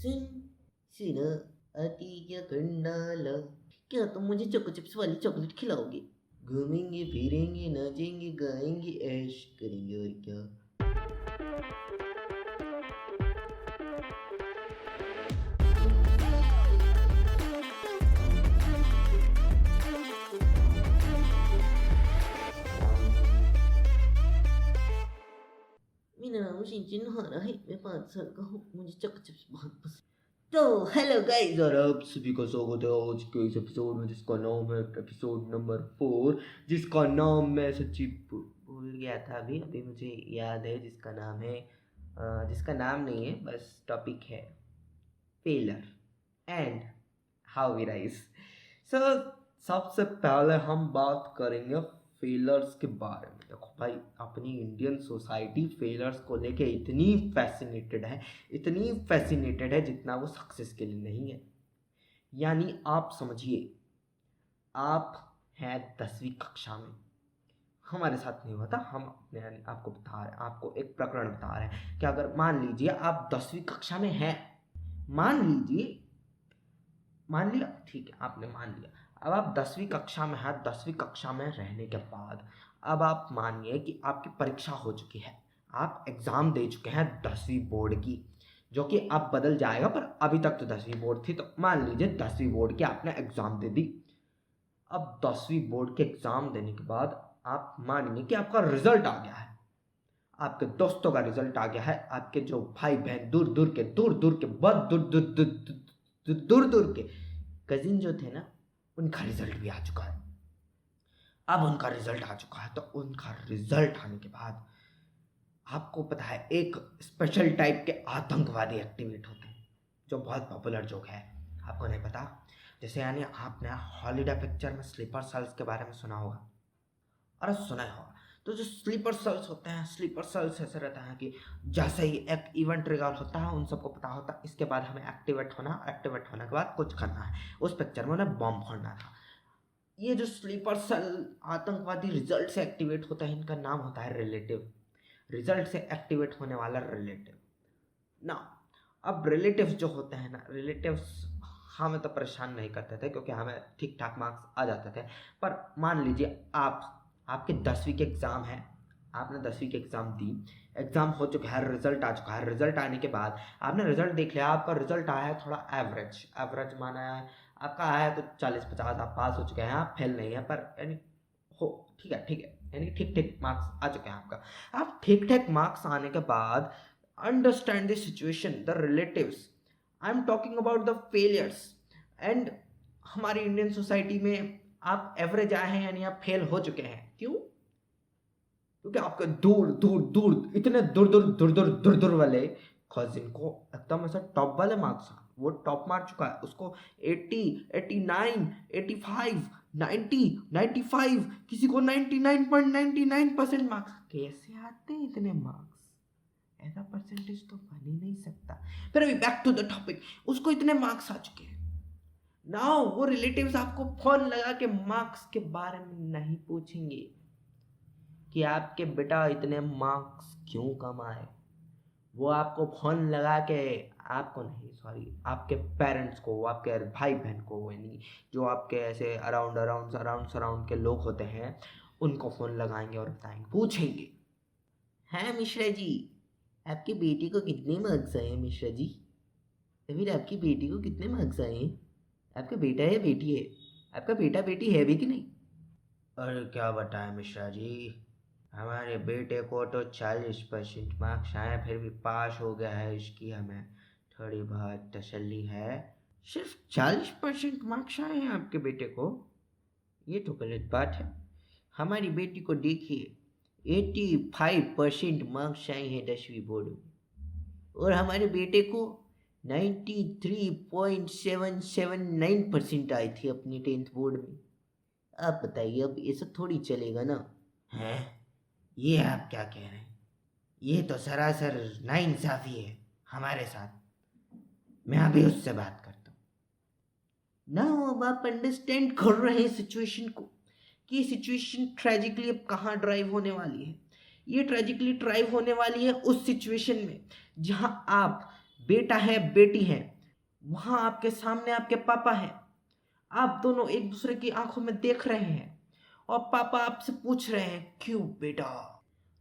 सुन सुनो आती क्या कंडाला, क्या तुम मुझे चोको चिप्स वाली चॉकलेट खिलाओगे? घूमेंगे फिरेंगे नाचेंगे गाएंगे ऐश करेंगे और क्या। मेरा नाम सिंचन हारा है, मैं 5 साल का हूँ, मुझे चोको चिप्स बहुत पसंद। तो हेलो गाइस, और आप सभी का स्वागत है आज के इस एपिसोड में, जिसका नाम है एपिसोड नंबर 4, जिसका नाम मैं सच्ची भूल गया था। अभी अभी मुझे याद है जिसका नाम है, जिसका नाम नहीं है, बस टॉपिक है failure and how we rise. So सबसे पहले हम बात करेंगे फेलर्स के बारे में। देखो भाई, अपनी इंडियन सोसाइटी फेलर्स को लेके इतनी फैसिनेटेड है जितना वो सक्सेस के लिए नहीं है। यानी आप समझिए, आप हैं 10वीं कक्षा में, हमारे साथ नहीं हुआ था, हम अपने यानी आपको बता रहे हैं, आपको एक प्रकरण बता रहे हैं कि अगर मान लीजिए आप 10वीं कक्षा में हैं, मान लीजिए, मान लिया, ठीक है, आपने मान लिया। अब आप 10वीं कक्षा में हैं, 10वीं कक्षा में रहने के बाद अब आप मानिए कि आपकी परीक्षा हो चुकी है, आप एग्ज़ाम दे चुके हैं 10वीं बोर्ड की, जो कि अब बदल जाएगा, पर अभी तक तो 10वीं बोर्ड थी। तो मान लीजिए 10वीं बोर्ड की आपने एग्ज़ाम दे दी। अब 10वीं बोर्ड के एग्ज़ाम देने के बाद आप मानिए कि आपका रिजल्ट आ गया है, आपके दोस्तों का रिजल्ट आ गया है, आपके जो भाई बहन दूर दूर के बहुत दूर दूर के कजिन जो थे ना, उनका रिजल्ट भी आ चुका है। अब उनका रिजल्ट आ चुका है, तो उनका रिजल्ट आने के बाद आपको पता है एक स्पेशल टाइप के आतंकवादी एक्टिवेट होते हैं, जो बहुत पॉपुलर जोक है, आपको नहीं पता। जैसे यानी आपने हॉलीडे पिक्चर में स्लीपर सेल्स के बारे में सुना होगा, और सुना ही होगा। तो जो स्लीपर सेल्स होते हैं, स्लीपर सेल्स ऐसे रहता है कि जैसे ही एक इवेंट ट्रिगर होता है, उन सबको पता होता है इसके बाद हमें एक्टिवेट होने के बाद कुछ करना है। उस पिक्चर में उन्हें बॉम्ब फोड़ना था। ये जो स्लीपर सेल आतंकवादी रिजल्ट से एक्टिवेट होता है, इनका नाम होता है रिलेटिव। रिजल्ट से एक्टिवेट होने वाला रिलेटिव ना। अब रिलेटिव्स जो होते हैं ना, रिलेटिव्स हमें तो परेशान नहीं करते थे, क्योंकि हमें ठीक ठाक मार्क्स आ जाते थे। पर मान लीजिए आपके 10वीं के एग्ज़ाम है, आपने 10वीं के एग्ज़ाम दी, एग्ज़ाम हो चुका है, रिजल्ट आ चुका है। रिजल्ट आने के बाद आपने रिजल्ट देख लिया, आपका रिजल्ट आया है थोड़ा एवरेज माना है, आपका आया है तो 40-50 आप पास हो चुके हैं, आप फेल नहीं है, पर यानी हो ठीक है, यानी ठीक ठीक मार्क्स आ चुके हैं आपका। आप ठीक ठाक मार्क्स आने के बाद understand the situation, the relatives, I am talking about the failures. And हमारी इंडियन सोसाइटी में आप एवरेज आए हैं, यानी आप फेल हो चुके हैं। क्यों? क्योंकि आपके दूर इतने दूर वाले कजिन को एकदम ऐसा टॉप वाले मार्क्स, वो टॉप मार चुका है, उसको 80, 89, 85, 90, 95, किसी को 99.99% मार्क्स। कैसे आते हैं इतने मार्क्स? ऐसा परसेंटेज तो बन ही नहीं सकता। फिर अभी बैक टू द टॉपिक, उसको इतने मार्क्स आ चुके हैं। नाउ वो रिलेटिव्स आपको फोन लगा के मार्क्स के बारे में नहीं पूछेंगे कि आपके बेटा इतने मार्क्स क्यों कम आए। वो आपको फोन लगा के, आपको नहीं, सॉरी, आपके पेरेंट्स को, आपके भाई बहन को, यानी जो आपके ऐसे अराउंड के लोग होते हैं, उनको फोन लगाएंगे और बताएंगे, पूछेंगे, हैं मिश्रा जी, आपकी बेटी को कितने मार्क्स आए हैं? मिश्रा जी, फिर आपकी बेटी को कितने मार्क्स आए हैं? आपका बेटा है बेटी है? आपका बेटा बेटी है भी कि नहीं? अरे क्या बताएं मिश्रा जी, हमारे बेटे को तो 40% मार्क्स आए, फिर भी पास हो गया है, इसकी हमें थोड़ी बहुत तसल्ली है। सिर्फ 40% मार्क्स आए हैं आपके बेटे को? ये तो गलत बात है। हमारी बेटी को देखिए, 85% मार्क्स आए हैं 10वीं बोर्ड में, और हमारे बेटे को 93.779% आई थी अपनी 10th बोर्ड में। आप बताइए, अब ये सब थोड़ी चलेगा ना। हैं? ये आप क्या कह रहे हैं? ये तो सरासर नाइंसाफ़ी है हमारे साथ। मैं अभी उससे बात करता हूँ ना। अब आप अंडरस्टैंड कर रहे हैं सिचुएशन को, कि सिचुएशन ट्रेजिकली अब कहाँ ड्राइव होने वाली है। ये ट्रेजिकली ड्राइव होने वाली है उस सिचुएशन में जहाँ आप बेटा है बेटी है, वहां आपके सामने आपके पापा हैं, आप दोनों एक दूसरे की आंखों में देख रहे हैं और पापा आपसे पूछ रहे हैं, क्यों बेटा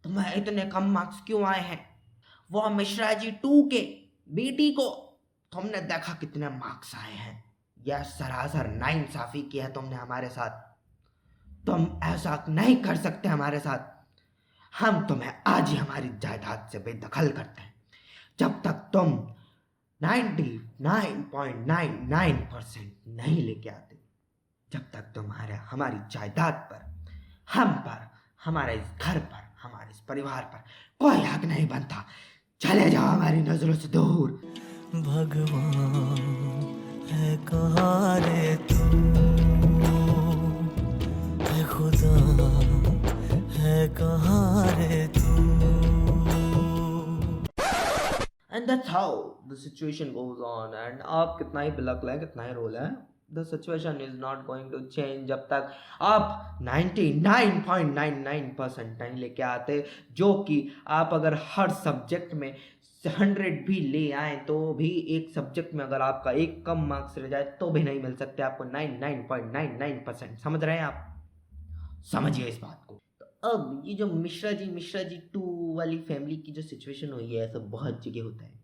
तुम्हें इतने कम मार्क्स क्यों आए हैं? वो मिश्रा जी 2 के बेटी को तुमने देखा कितने मार्क्स आए हैं? यह सरासर नाइंसाफी की है तुमने हमारे साथ। तुम ऐसा नहीं कर सकते हमारे साथ। हम तुम्हें आज ही हमारी जायदाद से बेदखल करते हैं जब तक तुम 99.99% नहीं लेके आते। जब तक तुम्हारे हमारी जायदाद पर, हम पर, हमारे इस घर पर, हमारे इस परिवार पर कोई हक नहीं बनता। चले जाओ हमारी नजरों से दूर। भगवान है कहाँ रे तू, है खुदा है कहाँ रे तू। And that's how the situation goes on. And आप कितना ही बिलक लें, कितना ही रोल है, the situation is not going to change जब तक आप 99.99% नहीं लेके आते। जो कि आप अगर हर सब्जेक्ट में 100 भी ले आए तो भी एक सब्जेक्ट में अगर आपका एक कम मार्क्स रह जाए तो भी नहीं मिल सकते आपको 99.99%। समझ रहे हैं आप? समझिए इस बात को। तो अब ये जो मिश्रा जी 2 वाली फैमिली की जो सिचुएशन हुई है, ऐसा बहुत जगह होता है।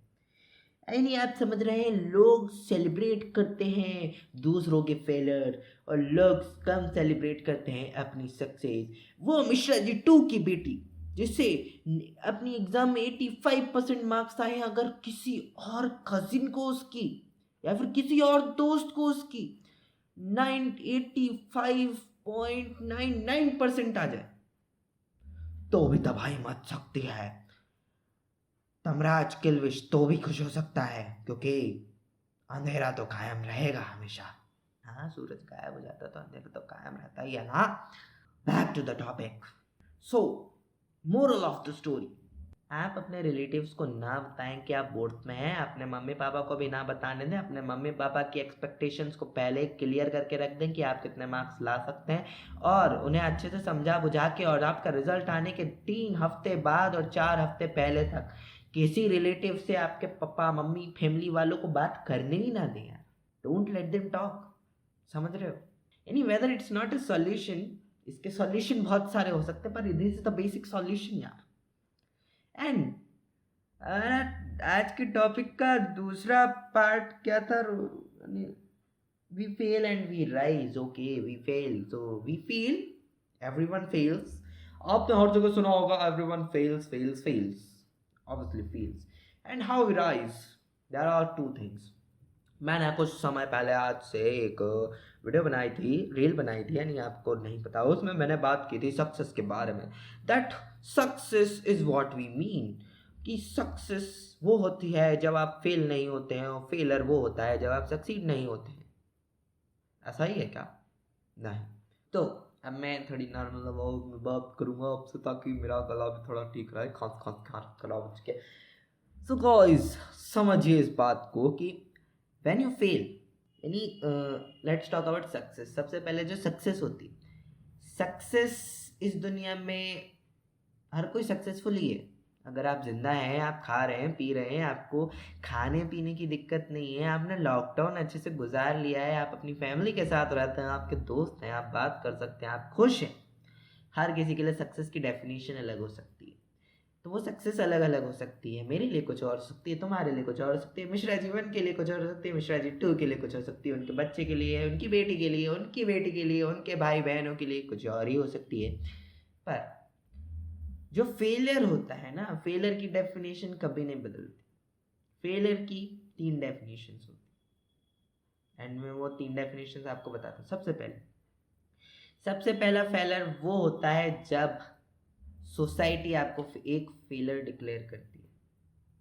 यानी आप समझ रहे हैं, लोग सेलिब्रेट करते हैं दूसरों के फेलियर और लोग कम सेलिब्रेट करते हैं अपनी सक्सेस। वो मिश्रा जी 2 की बेटी जिससे अपनी एग्जाम में 85% मार्क्स आए, अगर किसी और कजिन को उसकी या फिर किसी और दोस्त को उसकी 85.99% आ जाए तो भी तबाही मच सकती है। तमराज किल्विश तो भी खुश हो सकता है क्योंकि अंधेरा तो कायम रहेगा हमेशा। हाँ, सूरज गायब हो जाता तो अंधेरा तो कायम रहता ही है ना। Back to the topic. So moral of the story, आप अपने रिलेटिव्स को ना बताएं कि आप बोर्ड में हैं। अपने मम्मी पापा को भी ना बताने दें। अपने मम्मी पापा की एक्सपेक्टेशंस को पहले क्लियर करके रख दें कि आप कितने मार्क्स ला सकते हैं, और उन्हें अच्छे से समझा बुझा के, और आपका रिजल्ट आने के 3 हफ्ते बाद और 4 हफ्ते पहले तक किसी रिलेटिव से आपके पापा मम्मी फैमिली वालों को बात करने ही ना दें यार। Don't let them talk. समझ रहे हो? यानी whether it's not a solution, इसके सॉल्यूशन बहुत सारे हो सकते हैं पर this is the basic solution यार। एंड आज के टॉपिक का दूसरा पार्ट क्या था? We fail and we rise. Okay, we fail so we feel, everyone fails. आपने हर जगह सुना होगा everyone fails fails fails, obviously feels, and how we rise. There are 2 things. मैंने कुछ समय पहले आज से एक वीडियो बनाई थी, रील बनाई थी, यानी आपको नहीं पता, उसमें मैंने बात की थी सक्सेस के बारे में। That success is what we mean, कि सक्सेस वो होती है जब आप फेल नहीं होते हैं, और फेलर वो होता है जब आप सक्सीड नहीं होते हैं। ऐसा ही है क्या? नहीं। तो अब मैं थोड़ी नॉर्मल आवाज में बात करूंगा आपसे ताकि मेरा गला भी थोड़ा ठीक रहे, खांस खांस खांस खराब हो चुके। सो गाइस, समझिए इस बात को कि व्हेन यू फेल, यानी लेट्स टॉक अबाउट सक्सेस। सबसे पहले जो सक्सेस होती, सक्सेस इस दुनिया में हर कोई सक्सेसफुल ही है। अगर आप जिंदा हैं, आप खा रहे हैं पी रहे हैं, आपको खाने पीने की दिक्कत नहीं है, आपने लॉकडाउन अच्छे से गुजार लिया है, आप अपनी फैमिली के साथ रहते हैं, आपके दोस्त हैं, आप बात कर सकते हैं, आप खुश हैं। हर किसी के लिए सक्सेस की डेफिनेशन अलग हो सकती है। तो वो सक्सेस अलग अलग हो सकती है। मेरे लिए कुछ और हो सकती है, तुम्हारे लिए कुछ और हो सकती है, मिश्रा जी 1 के लिए कुछ और हो सकती है, मिश्रा जी 2 के लिए कुछ हो सकती है, उनके बच्चे के लिए, उनकी बेटी के लिए, उनकी बेटी के लिए, उनके भाई बहनों के लिए कुछ और ही हो सकती है। पर जो फेलियर होता है ना, फेलियर की डेफिनेशन कभी नहीं बदलती। फेलियर की 3 डेफिनेशंस होती, एंड मैं वो 3 डेफिनेशंस आपको बताता हूँ। सबसे पहला फेलियर वो होता है जब सोसाइटी आपको एक फेलियर डिक्लेयर करती है,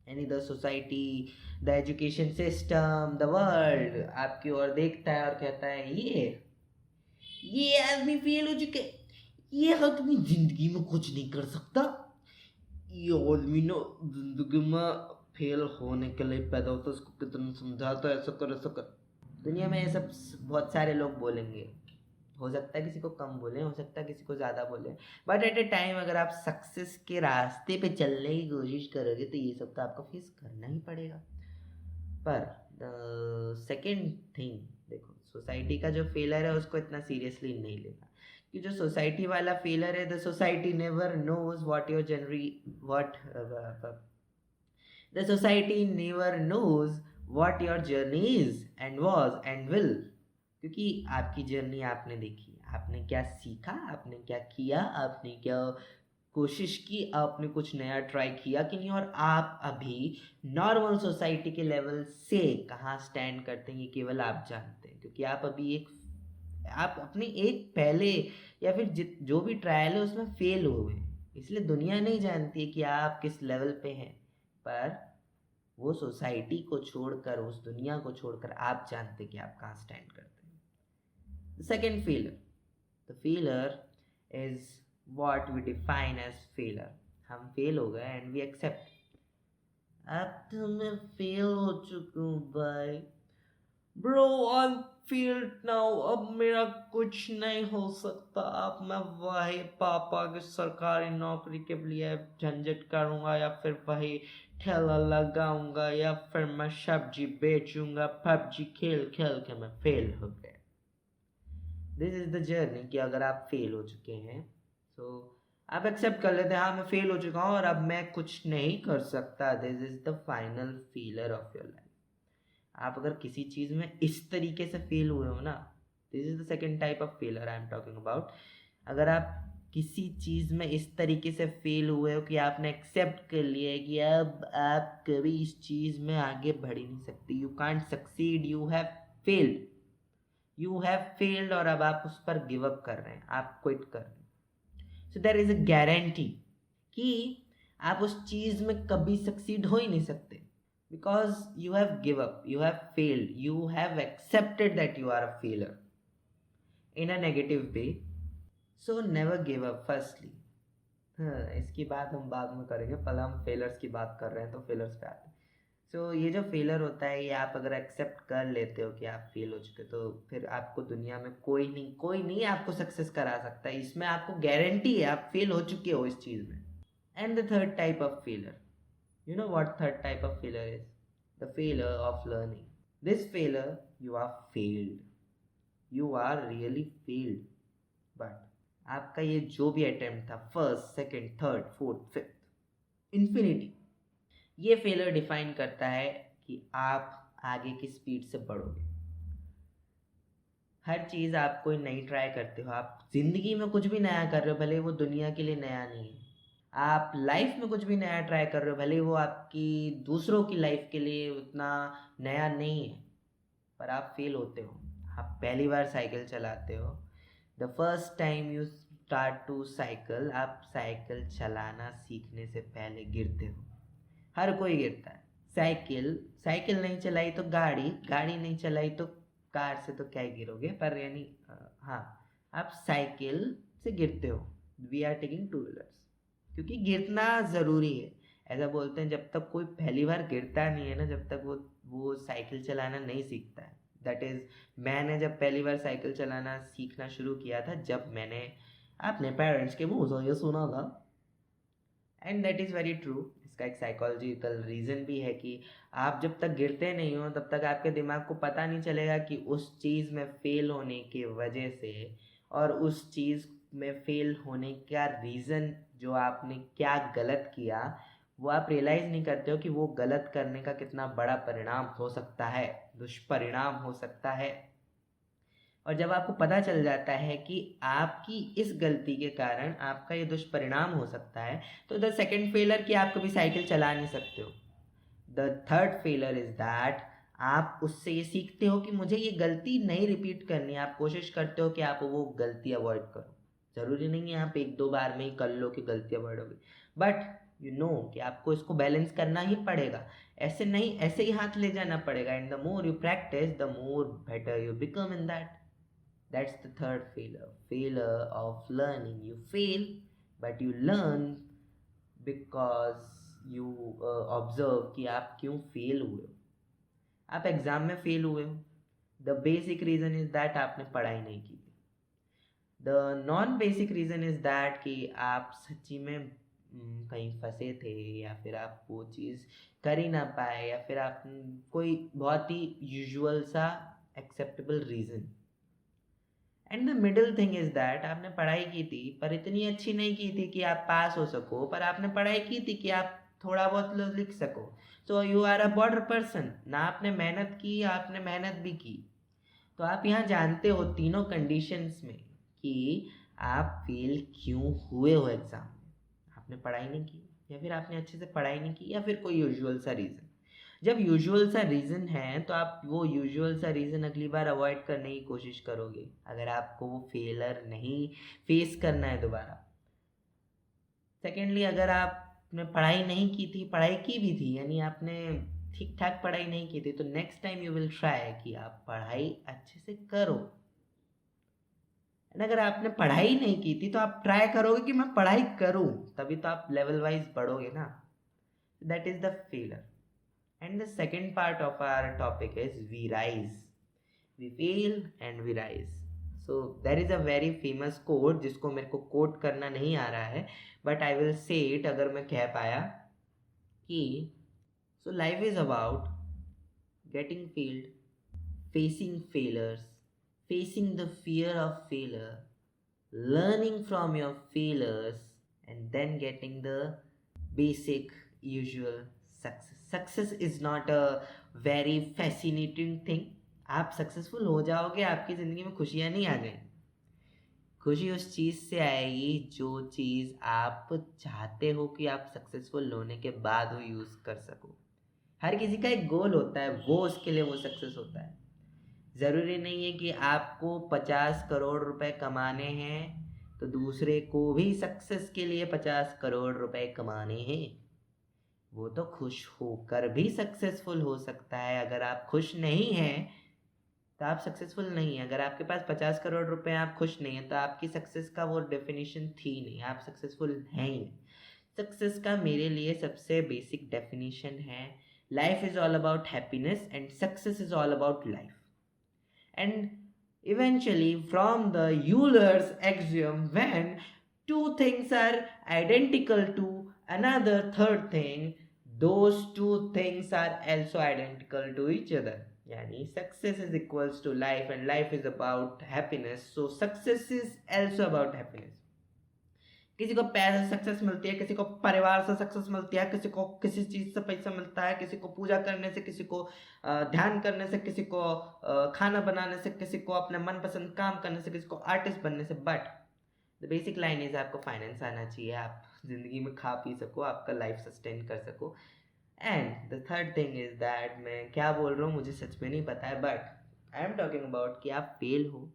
यानी the society, the education system, the world आपकी ओर देखता है और कहता है ये आदमी फेल हो चुके, ये आदमी जिंदगी में कुछ नहीं कर सकता, ये आदमी ना जिंदगी में फेल होने के लिए पैदा होता है, उसको कितना समझाता है, ऐसा कर। दुनिया में ये सब बहुत सारे लोग बोलेंगे, हो सकता है किसी को कम बोले, हो सकता है किसी को ज़्यादा बोले, बट एट ए टाइम अगर आप सक्सेस के रास्ते पे चलने की कोशिश करोगे तो ये सब तो आपको फेस करना ही पड़ेगा। पर सेकेंड थिंग देखो, सोसाइटी का जो फेलर है उसको इतना सीरियसली नहीं लेना, कि जो सोसाइटी वाला फेलर है, the society never knows what your जनरी what the society never knows what your journey is and was and will, क्योंकि आपकी जर्नी आपने देखी, आपने क्या सीखा, आपने क्या किया, आपने क्या कोशिश की, आपने कुछ नया ट्राई किया कि नहीं, और आप अभी नॉर्मल सोसाइटी के लेवल से कहाँ स्टैंड करते हैं ये केवल आप जानते हैं, क्योंकि आप अभी आप अपनी एक पहले या फिर जो भी ट्रायल है उसमें फेल हुए, इसलिए दुनिया नहीं जानती है कि आप किस लेवल पे हैं, पर वो सोसाइटी को छोड़कर, उस दुनिया को छोड़कर आप जानते कि आप कहाँ स्टैंड करते हैं। Second failure, the failure is what we define as failure। हम फेल हो गए एंड वी एक्सेप्ट, अब तो मैं फेल हो चुका हूँ भाई, bro I am failed now, अब मेरा कुछ नहीं हो सकता, अब मैं वही पापा की सरकारी नौकरी के लिए झंझट करूँगा, या फिर वही ठेला लगाऊंगा, या फिर मैं सब्जी बेचूंगा, पबजी खेल खेल के मैं फेल हो गया। दिस इज द जर्नी, कि अगर आप फेल हो चुके हैं तो आप एक्सेप्ट कर लेते हैं, हाँ मैं फेल हो चुका हूँ और अब मैं कुछ नहीं कर सकता। This is the final failure of your life. आप अगर किसी चीज़ में इस तरीके से फेल हुए हो ना, this is the second type of failure I am talking about. अगर आप किसी चीज़ में इस तरीके से फेल हुए हो कि आपने एक्सेप्ट कर लिया है कि अब आप कभी इस चीज़ में आगे बढ़ ही नहीं सकते, you can't succeed, you have failed, you have failed, और अब आप उस पर गिव अप कर रहे हैं, आप क्विट कर रहे हैं। So there is a guarantee कि आप उस चीज़ में कभी सक्सीड हो ही नहीं सकते, because you have give up, you have failed, you have accepted that you are a failure in a negative way. So never give up firstly. इसकी बात हम बाद में करेंगे, पहले हम फेलर्स की बात कर रहे हैं तो फेलर्स पे आते हैं। सो ये जो फेलर होता है, ये आप अगर एक्सेप्ट कर लेते हो कि आप फेल हो चुके, तो फिर आपको दुनिया में कोई नहीं आपको सक्सेस करा सकता है, इसमें आपको गारंटी है, आप फेल हो चुके हो इस चीज़ में। And the third type of failure, you know what third type of failure is? The failure of learning. This failure, you are failed, you are really failed, but आपका ये जो भी अटेम्प्ट था, first, second, third, fourth, fifth, infinity, ये failure define करता है कि आप आगे की स्पीड से बढ़ोगे। हर चीज़ आप कोई नई ट्राई करते हो, आप ज़िंदगी में कुछ भी नया कर रहे हो, भले वो दुनिया के लिए नया नहीं है, आप लाइफ में कुछ भी नया ट्राई कर रहे हो, भले वो आपकी दूसरों की लाइफ के लिए उतना नया नहीं है, पर आप फेल होते हो। आप पहली बार साइकिल चलाते हो, the first time you start to cycle, आप साइकिल चलाना सीखने से पहले गिरते हो, हर कोई गिरता है। साइकिल नहीं चलाई तो गाड़ी नहीं चलाई तो कार से तो क्या ही गिरोगे, पर यानी हाँ, आप साइकिल से गिरते हो। We are taking two wheelers, क्योंकि गिरना ज़रूरी है। ऐसा बोलते हैं जब तक कोई पहली बार गिरता नहीं है ना, जब तक वो साइकिल चलाना नहीं सीखता है। दैट इज़, मैंने जब पहली बार साइकिल चलाना सीखना शुरू किया था, जब मैंने अपने पेरेंट्स के मुँह से ये सुना था, and that is very true. इसका एक साइकोलॉजिकल रीज़न भी है कि आप जब तक गिरते नहीं हो तब तक आपके दिमाग को पता नहीं चलेगा कि उस चीज़ में फ़ेल होने की वजह से, और उस चीज़ में फ़ेल होने का रीज़न जो आपने क्या गलत किया, वो आप रियलाइज़ नहीं करते हो कि वो गलत करने का कितना बड़ा परिणाम हो सकता है, दुष्परिणाम हो सकता है। और जब आपको पता चल जाता है कि आपकी इस गलती के कारण आपका ये दुष्परिणाम हो सकता है, तो द सेकेंड फेलर कि आप कभी साइकिल चला नहीं सकते हो। The third failure is that आप उससे ये सीखते हो कि मुझे ये गलती नहीं रिपीट करनी है। आप कोशिश करते हो कि आप वो गलती अवॉइड करो। ज़रूरी नहीं है आप एक दो बार में ही कर लो कि गलती अवॉइड होगी, बट यू नो कि आपको इसको बैलेंस करना ही पड़ेगा। ऐसे नहीं, ऐसे ही हाथ ले जाना पड़ेगा। And the more you practice, the more better you become in that. That's the third failure of learning. You fail, but you learn because you observe कि आप क्यों फेल हुए हो। आप एग्ज़ाम में फेल हुए हो, the basic reason is that आपने पढ़ाई नहीं की। The non basic reason is that कि आप सच्ची में कहीं फंसे थे, या फिर आप वो चीज़ कर ही ना पाए, या फिर आप कोई बहुत ही यूजुअल सा acceptable reason. And the middle thing is that आपने पढ़ाई की थी पर इतनी अच्छी नहीं की थी कि आप पास हो सको, पर आपने पढ़ाई की थी कि आप थोड़ा बहुत लिख सको। So you are a border person, ना आपने मेहनत की, आपने मेहनत भी की। तो आप यहाँ जानते हो तीनों कंडीशंस में कि आप फेल क्यों हुए हो एग्ज़ाम में। आपने पढ़ाई नहीं की, या फिर आपने अच्छे से पढ़ाई नहीं की, या फिर कोई यूजुअल सा रीज़न। जब यूजुअल सा रीज़न है तो आप वो यूजुअल सा रीज़न अगली बार अवॉइड करने की कोशिश करोगे, अगर आपको वो फेलर नहीं फेस करना है दोबारा। सेकेंडली, अगर आपने पढ़ाई नहीं की थी, पढ़ाई की भी थी यानी आपने ठीक ठाक पढ़ाई नहीं की थी, तो next time you will try कि आप पढ़ाई अच्छे से करो। एंड अगर आपने पढ़ाई नहीं की थी तो आप ट्राई करोगे कि मैं पढ़ाई करूं, तभी तो आप लेवल वाइज बढ़ोगे ना। That is the failure. And the second part of our topic is we rise. We fail and we rise. So there is a very famous quote, जिसको मेरे को कोट करना नहीं आ रहा है, but I will say it अगर मैं कह पाया कि so life is about getting failed, facing failures, facing the fear of failure, learning from your failures, and then getting the basic usual success. Success is not a very fascinating thing. आप successful हो जाओगे, आपकी ज़िंदगी में खुशियाँ नहीं आ जाएंगी। खुशी उस चीज़ से आएगी जो चीज़ आप चाहते हो कि आप सक्सेसफुल होने के बाद वो यूज़ कर सको। हर किसी का एक गोल होता है, वो उसके लिए वो सक्सेस होता है। ज़रूरी नहीं है कि आपको 50 करोड़ रुपए कमाने हैं तो दूसरे को भी सक्सेस के लिए 50 करोड़ रुपए कमाने हैं। वो तो खुश होकर भी सक्सेसफुल हो सकता है। अगर आप खुश नहीं हैं तो आप सक्सेसफुल नहीं हैं। अगर आपके पास 50 करोड़ रुपए हैं, आप खुश नहीं हैं, तो आपकी सक्सेस का वो डेफिनेशन थी नहीं, आप सक्सेसफुल हैं ही नहीं। सक्सेस का मेरे लिए सबसे बेसिक डेफिनेशन है, life is all about happiness and success is all about life. And eventually, from the Euler's axiom, when two things are identical to another third thing, those two things are also identical to each other. Yani success is equals to life and life is about happiness, so success is also about happiness. किसी को पैसे से success मिलती है, किसी को परिवार से सक्सेस मिलती है, किसी को किसी चीज़ से पैसा मिलता है, किसी को पूजा करने से, किसी को ध्यान करने से, किसी को खाना बनाने से, किसी को अपने मनपसंद काम करने से, किसी को आर्टिस्ट बनने से। But the basic line is आपको फाइनेंस आना चाहिए, आप ज़िंदगी में खा पी सको, आपका लाइफ सस्टेन कर सको। And the third thing is that, मैं क्या बोल रहा हूँ मुझे सच में नहीं पता है, but I am talking about कि आप फेल हो।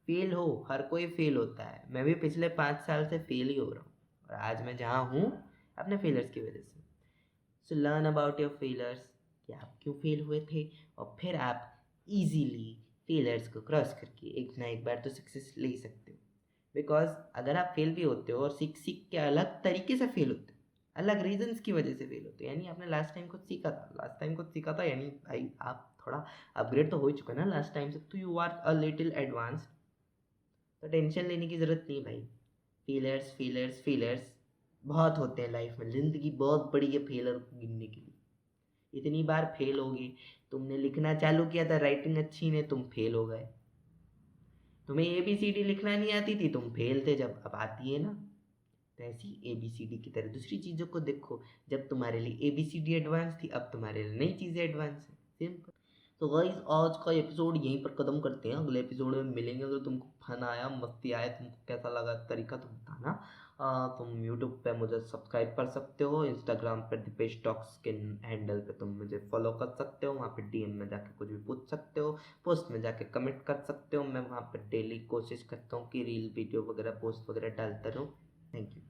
फेल हो, हर कोई फेल होता है। मैं भी पिछले 5 साल से फेल ही हो रहा हूँ, और आज मैं जहाँ हूँ अपने फेलर्स की वजह से। So learn about your failures, कि आप क्यों फेल हुए थे, और फिर आप इजीली फेलर्स को क्रॉस करके एक ना एक बार तो सक्सेस ले ही सकते हो। बिकॉज अगर आप फेल भी होते हो और सीख सीख के अलग तरीके से फेल होते हो, अलग रीजंस की वजह से फेल होते हो, यानी आपने लास्ट टाइम कुछ सीखा था, यानी भाई आप थोड़ा अपग्रेड तो हो ही चुका है ना लास्ट टाइम से, तो you are a little advanced. तो टेंशन लेने की ज़रूरत नहीं भाई। फेलर्स फेलर्स फेलर्स बहुत होते हैं लाइफ में, ज़िंदगी बहुत बड़ी है फेलर को गिनने के लिए। इतनी बार फेल होगी, तुमने लिखना चालू किया था, राइटिंग अच्छी ने, तुम फेल हो गए। तुम्हें ABCD लिखना नहीं आती थी, तुम फेल थे, जब अब आती है ना। तो ऐसी ABCD की तरह दूसरी चीज़ों को देखो, जब तुम्हारे लिए ABCD एडवांस थी, अब तुम्हारे लिए नई चीज़ें एडवांस है, सिंपल। तो गाइस आज का एपिसोड यहीं पर ख़त्म करते हैं, अगले एपिसोड में मिलेंगे। अगर तुमको फन आया, मस्ती आया, तुमको कैसा लगा तरीका, तो बताना। तुम यूट्यूब पे मुझे सब्सक्राइब कर सकते हो, इंस्टाग्राम पर दीपेश टॉक्स के हैंडल पे तुम मुझे फॉलो कर सकते हो, वहाँ पे DM में जाके कुछ भी पूछ सकते हो, पोस्ट में जाके कमेंट कर सकते हो। मैं वहाँ पर डेली कोशिश करता हूँ कि रील वीडियो वगैरह पोस्ट वगैरह डालता रहूँ। Thank you.